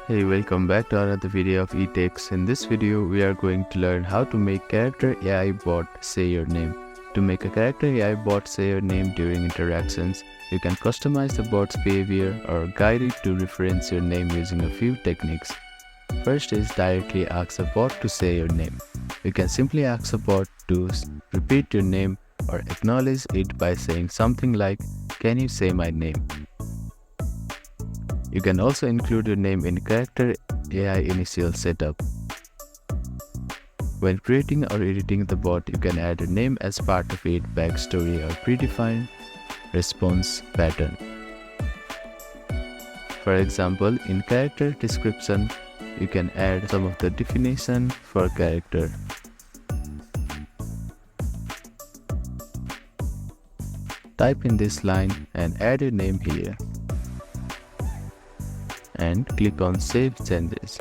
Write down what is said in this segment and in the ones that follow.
Hey, welcome back to another video of eTechs. In this video, we are going to learn how to make character AI bot say your name. To make a character AI bot say your name during interactions, you can customize the bot's behavior or guide it to reference your name using a few techniques. First is directly ask a bot to say your name. You can simply ask a bot to repeat your name or acknowledge it by saying something like, "Can you say my name?" You can also include your name in character AI initial setup. When creating or editing the bot, you can add a name as part of its backstory or predefined response pattern. For example, in character description, you can add some of the definition for character. Type in this line and add a name here. And click on Save Changes.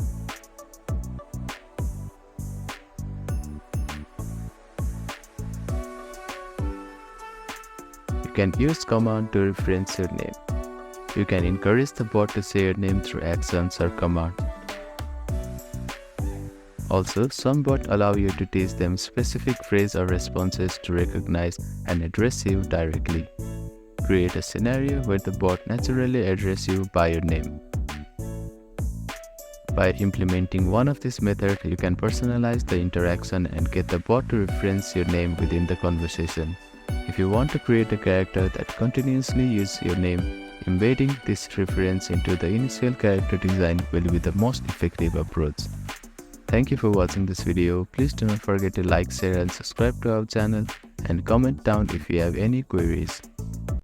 You can use command to reference your name. You can encourage the bot to say your name through actions or command. Also, some bots allow you to teach them specific phrase or responses to recognize and address you directly. Create a scenario where the bot naturally addresses you by your name. By implementing one of these methods, you can personalize the interaction and get the bot to reference your name within the conversation. If you want to create a character that continuously uses your name, embedding this reference into the initial character design will be the most effective approach. Thank you for watching this video. Please do not forget to like, share and subscribe to our channel and comment down if you have any queries.